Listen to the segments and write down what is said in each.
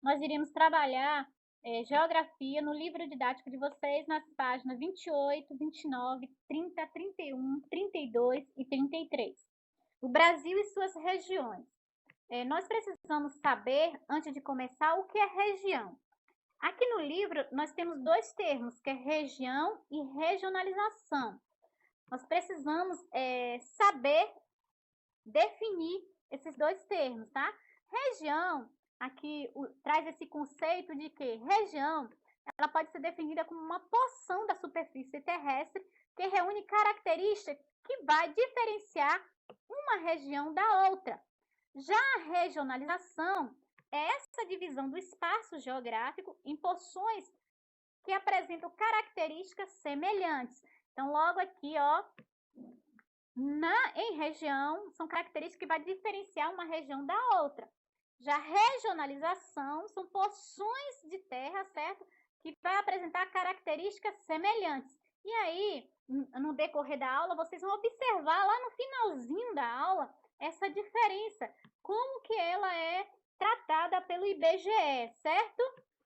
nós iremos trabalhar geografia no livro didático de vocês nas páginas 28, 29, 30, 31, 32 e 33. O Brasil e suas regiões. Nós precisamos saber, antes de começar, o que é região. Aqui no livro, nós temos dois termos, que é região e regionalização. Nós precisamos saber definir esses dois termos, tá? Região, aqui traz esse conceito de que região, ela pode ser definida como uma porção da superfície terrestre que reúne características que vai diferenciar uma região da outra. Já a regionalização é essa divisão do espaço geográfico em porções que apresentam características semelhantes. Então, logo aqui, ó, em região, são características que vai diferenciar uma região da outra. Já regionalização são porções de terra, certo? Que vai apresentar características semelhantes. E aí, no decorrer da aula, vocês vão observar lá no finalzinho da aula essa diferença, como que ela é tratada pelo IBGE, certo?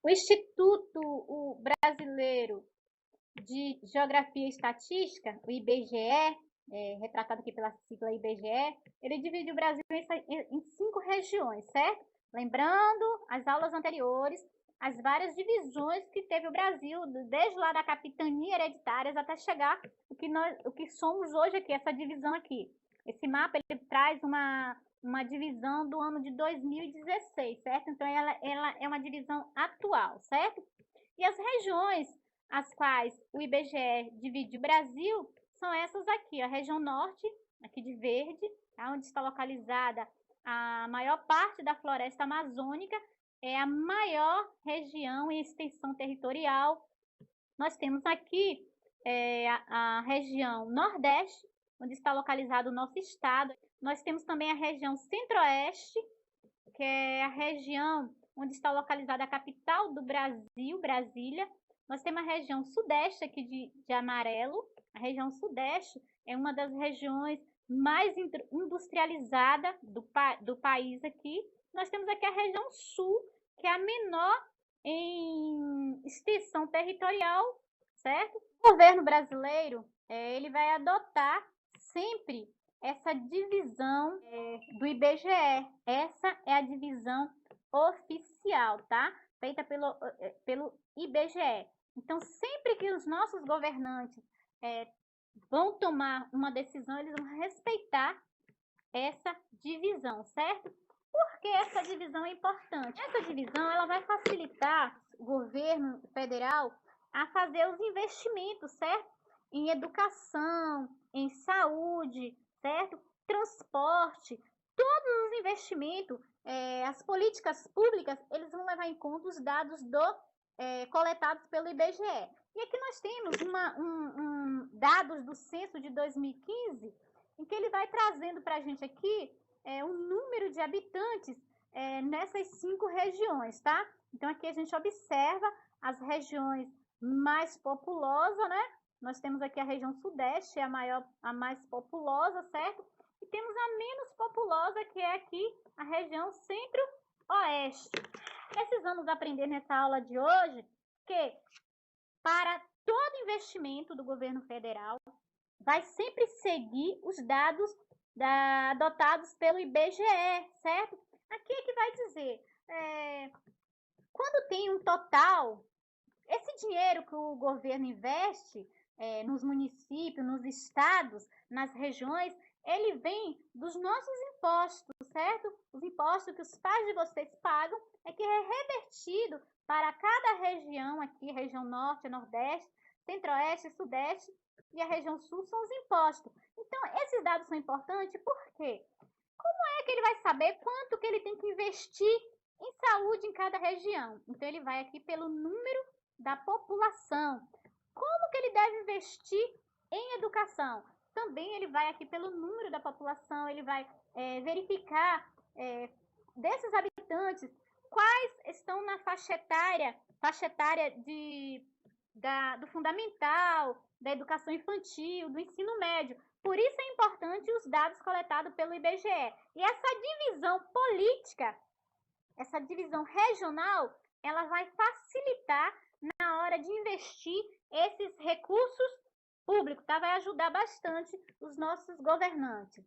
O Instituto Brasileiro de Geografia e Estatística, o IBGE, retratado aqui pela sigla IBGE, ele divide o Brasil em 5 regiões, certo? Lembrando as aulas anteriores, as várias divisões que teve o Brasil, desde lá da capitania hereditárias até chegar o que somos hoje aqui, essa divisão aqui. Esse mapa ele traz uma divisão do ano de 2016, certo? Então, ela é uma divisão atual, certo? E as regiões as quais o IBGE divide o Brasil são essas aqui, a região norte, aqui de verde, onde está localizada a maior parte da floresta amazônica, é a maior região em extensão territorial. Nós temos aqui a região nordeste, onde está localizado o nosso estado. Nós temos também a região centro-oeste, que é a região onde está localizada a capital do Brasil, Brasília. Nós temos a região sudeste aqui de amarelo. A região sudeste é uma das regiões mais industrializada do país aqui. Nós temos aqui a região sul, que é a menor em extensão territorial, certo? O governo brasileiro, ele vai adotar sempre essa divisão do IBGE. Essa é a divisão oficial, tá? Feita pelo IBGE. Então, sempre que os nossos governantes vão tomar uma decisão, eles vão respeitar essa divisão, certo? Por que essa divisão é importante? Essa divisão ela vai facilitar o governo federal a fazer os investimentos, certo? Em educação, em saúde, certo? Transporte, todos os investimentos, as políticas públicas, eles vão levar em conta os dados coletados pelo IBGE. E aqui nós temos dados do censo de 2015, em que ele vai trazendo para a gente aqui o número de habitantes nessas 5 regiões, tá? Então, aqui a gente observa as regiões mais populosas, né? Nós temos aqui a região sudeste, a mais populosa, certo? E temos a menos populosa, que é aqui a região centro-oeste. Precisamos aprender nessa aula de hoje que para todo investimento do governo federal, vai sempre seguir os dados adotados pelo IBGE, certo? Aqui é que vai dizer, quando tem um total, esse dinheiro que o governo investe nos municípios, nos estados, nas regiões, ele vem dos nossos impostos, certo? Os impostos que os pais de vocês pagam é que é revertido para cada região aqui, região norte, nordeste, centro-oeste, sudeste e a região sul são os impostos. Então, esses dados são importantes porque como é que ele vai saber quanto que ele tem que investir em saúde em cada região? Então, ele vai aqui pelo número da população. Como que ele deve investir em educação? Também ele vai aqui pelo número da população, ele vai verificar desses habitantes quais estão na faixa etária do fundamental, da educação infantil, do ensino médio. Por isso é importante os dados coletados pelo IBGE. E essa divisão política essa divisão regional, ela vai facilitar na hora de investir esses recursos públicos, tá? Vai ajudar bastante os nossos governantes.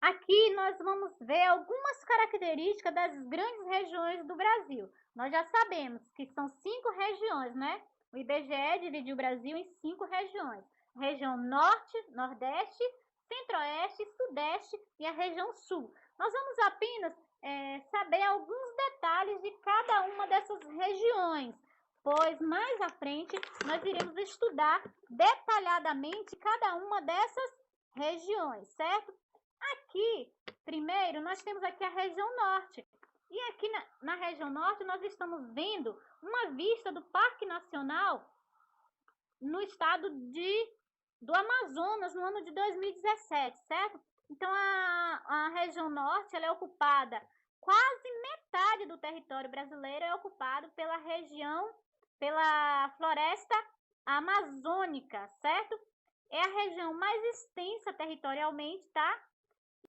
Aqui nós vamos ver algumas características das grandes regiões do Brasil. Nós já sabemos que são 5 regiões, né? O IBGE dividiu o Brasil em 5 regiões. Região Norte, Nordeste, Centro-Oeste, Sudeste e a região Sul. Nós vamos apenas saber alguns detalhes de cada uma dessas regiões, pois mais à frente nós iremos estudar detalhadamente cada uma dessas regiões, certo? Aqui, primeiro, nós temos aqui a região norte. E aqui na região norte, nós estamos vendo uma vista do Parque Nacional no estado do Amazonas, no ano de 2017, certo? Então, a região norte, ela é ocupada, quase metade do território brasileiro é ocupado pela floresta amazônica, certo? É a região mais extensa territorialmente, tá?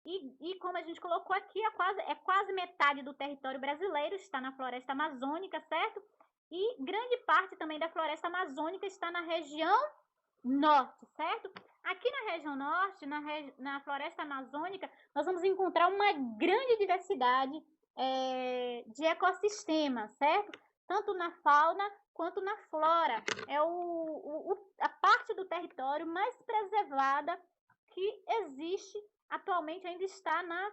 E como a gente colocou aqui, é quase metade do território brasileiro está na floresta amazônica, certo? E grande parte também da floresta amazônica está na região norte, certo? Aqui na região norte, na floresta amazônica, nós vamos encontrar uma grande diversidade de ecossistemas, certo? Tanto na fauna quanto na flora. É a parte do território mais preservada que existe atualmente, ainda está na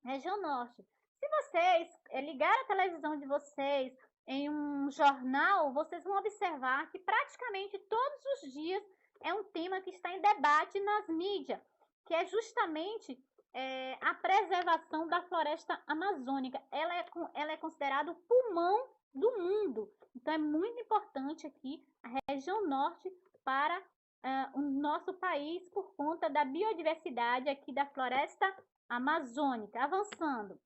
região norte. Se vocês ligarem a televisão de vocês em um jornal, vocês vão observar que praticamente todos os dias é um tema que está em debate nas mídias, que é justamente a preservação da floresta amazônica. Ela é considerada o pulmão do mundo. Então, é muito importante aqui a região norte para o nosso país por conta da biodiversidade aqui da floresta amazônica. Avançando.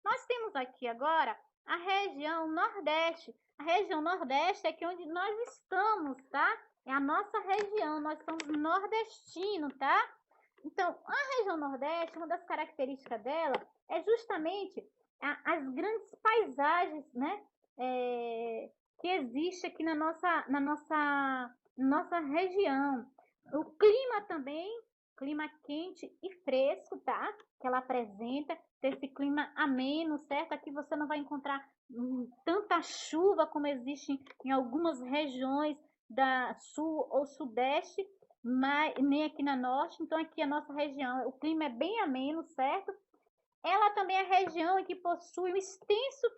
Nós temos aqui agora a região Nordeste. A região Nordeste é aqui onde nós estamos, tá? É a nossa região, nós somos nordestinos, tá? Então, a região Nordeste, uma das características dela é justamente as grandes paisagens, né? Que existe aqui na nossa região. O clima também, clima quente e fresco, tá? Que ela apresenta, esse clima ameno, certo? Aqui você não vai encontrar tanta chuva como existe em algumas regiões da sul ou sudeste, mas nem aqui na norte. Então aqui a nossa região, o clima é bem ameno, certo? Ela também é a região em que possui um extenso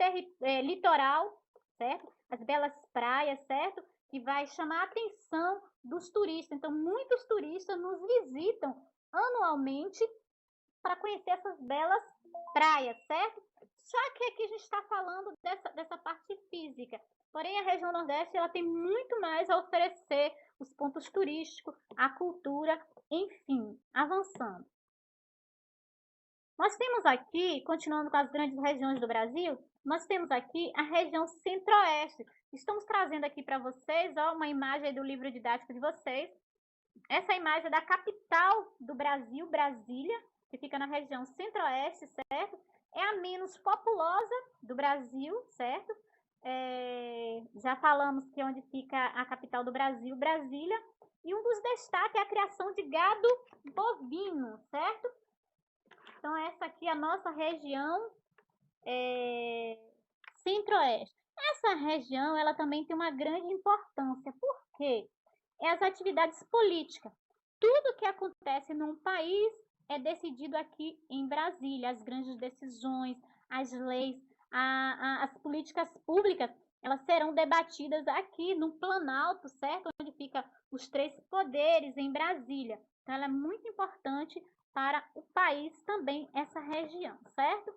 litoral, certo? As belas praias, certo? Que vai chamar a atenção dos turistas. Então, muitos turistas nos visitam anualmente para conhecer essas belas praias, certo? Só que aqui a gente está falando dessa parte física. Porém, a região Nordeste ela tem muito mais a oferecer, os pontos turísticos, a cultura, enfim, avançando. Nós temos aqui, continuando com as grandes regiões do Brasil, nós temos aqui a região Centro-Oeste. Estamos trazendo aqui para vocês uma imagem do livro didático de vocês. Essa imagem é da capital do Brasil, Brasília, que fica na região Centro-Oeste, certo? É a menos populosa do Brasil, certo? Já falamos que é onde fica a capital do Brasil, Brasília. E um dos destaques é a criação de gado bovino, certo? Então, essa aqui é a nossa região Centro-Oeste. Essa região, ela também tem uma grande importância. Por quê? É as atividades políticas. Tudo que acontece num país é decidido aqui em Brasília. As grandes decisões, as leis, as políticas públicas, elas serão debatidas aqui no Planalto, certo? Onde fica os 3 poderes em Brasília. Então, ela é muito importante para o país também, essa região, certo?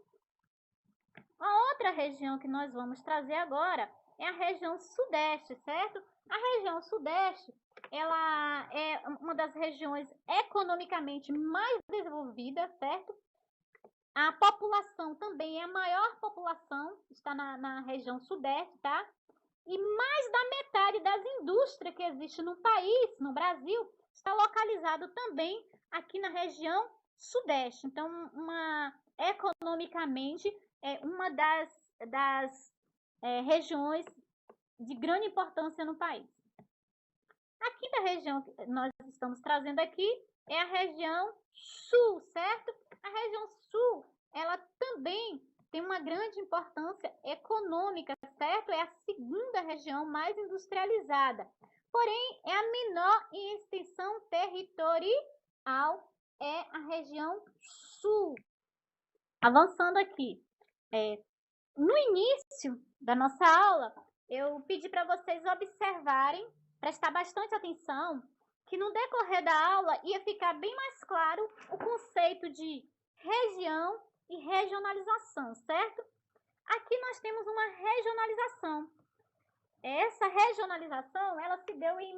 A outra região que nós vamos trazer agora é a região Sudeste, certo? A região Sudeste, ela é uma das regiões economicamente mais desenvolvidas, certo? A população também é a maior população, está na região Sudeste, tá? E mais da metade das indústrias que existem no país, no Brasil, está localizado também aqui na região Sudeste. Então, economicamente, uma das regiões de grande importância no país. A quinta região que nós estamos trazendo aqui é a região sul, certo? A região sul, ela também tem uma grande importância econômica, certo? É a segunda região mais industrializada. Porém, é a menor em extensão territorial, é a região sul. Avançando aqui. No início da nossa aula, eu pedi para vocês observarem, prestar bastante atenção, que no decorrer da aula ia ficar bem mais claro o conceito de região e regionalização, certo? Aqui nós temos uma regionalização. Essa regionalização, ela se deu em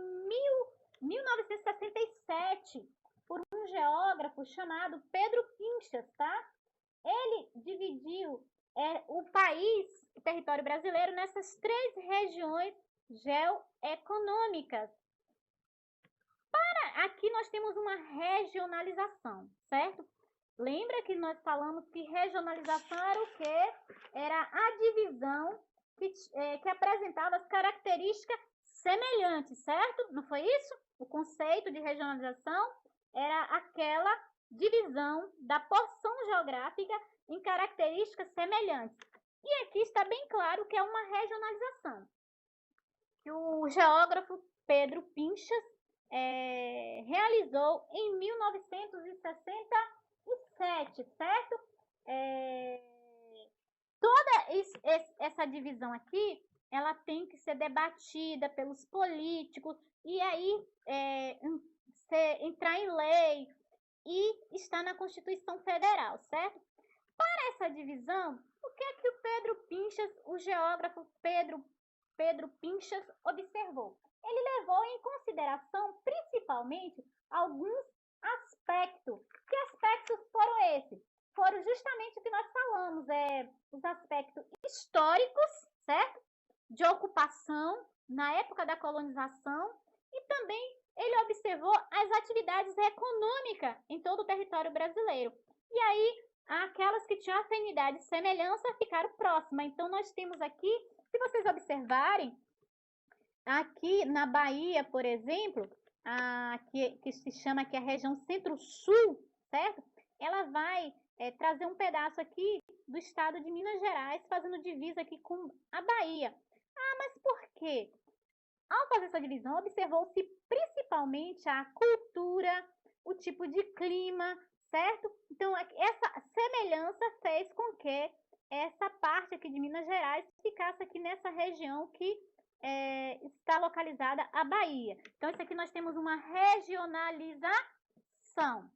1967 por um geógrafo chamado Pedro Pinchas, tá? Ele dividiu o país, o território brasileiro, nessas 3 regiões geoeconômicas. Aqui nós temos uma regionalização, certo? Lembra que nós falamos que regionalização era o quê? Era a divisão que apresentava as características semelhantes, certo? Não foi isso? O conceito de regionalização era aquela divisão da porção geográfica em características semelhantes. E aqui está bem claro que é uma regionalização. Que o geógrafo Pedro Pinchas realizou em 1967, certo? Toda essa divisão aqui, ela tem que ser debatida pelos políticos e aí entrar em lei e está na Constituição Federal, certo? Para essa divisão, o que é que o Pedro Pinchas, o geógrafo Pedro Pinchas, observou? Ele levou em consideração, principalmente, alguns aspectos. Que aspectos foram esses? Foram justamente o que nós falamos, os aspectos históricos, certo? De ocupação, na época da colonização, e também ele observou as atividades econômicas em todo o território brasileiro. E aí, aquelas que tinham afinidade e semelhança ficaram próximas. Então, nós temos aqui, se vocês observarem, aqui na Bahia, por exemplo, que se chama aqui a região Centro-Sul, certo? Ela vai trazer um pedaço aqui do estado de Minas Gerais, fazendo divisa aqui com a Bahia. Ah, mas por quê? Ao fazer essa divisão, observou-se principalmente a cultura, o tipo de clima, certo? Então, essa semelhança fez com que essa parte aqui de Minas Gerais ficasse aqui nessa região que está localizada a Bahia. Então, isso aqui nós temos uma regionalização.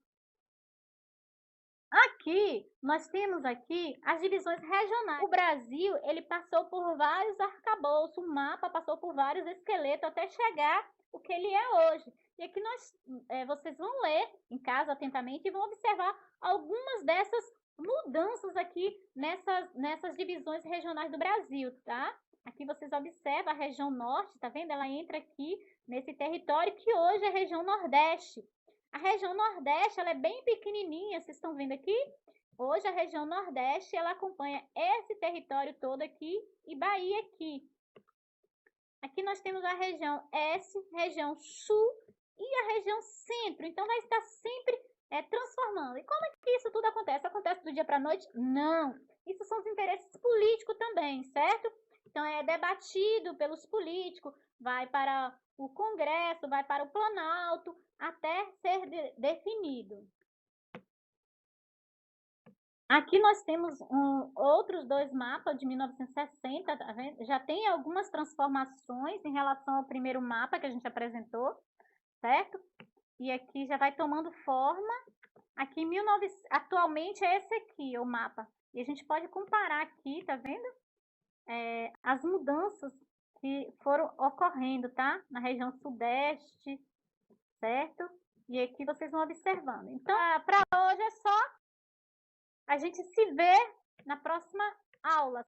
Aqui, nós temos aqui as divisões regionais. O Brasil, ele passou por vários arcabouços, o mapa passou por vários esqueletos até chegar o que ele é hoje. E aqui vocês vão ler em casa atentamente e vão observar algumas dessas mudanças aqui nessas divisões regionais do Brasil, tá? Aqui vocês observam a região norte, tá vendo? Ela entra aqui nesse território que hoje é a região nordeste. A região nordeste, ela é bem pequenininha, vocês estão vendo aqui? Hoje a região nordeste, ela acompanha esse território todo aqui e Bahia aqui. Aqui nós temos a região S, região sul e a região centro. Então, vai estar sempre transformando. E como é que isso tudo acontece? Acontece do dia para a noite? Não. Isso são os interesses políticos também, certo? Então, é debatido pelos políticos, vai para o Congresso, vai para o Planalto, até ser definido. Aqui nós temos outros 2 mapas de 1960, tá vendo? Já tem algumas transformações em relação ao primeiro mapa que a gente apresentou, certo? E aqui já vai tomando forma. Aqui, atualmente é esse aqui, o mapa. E a gente pode comparar aqui, tá vendo? As mudanças que foram ocorrendo, tá? Na região sudeste, certo? E aqui vocês vão observando. Então, para hoje é só. A gente se vê na próxima aula.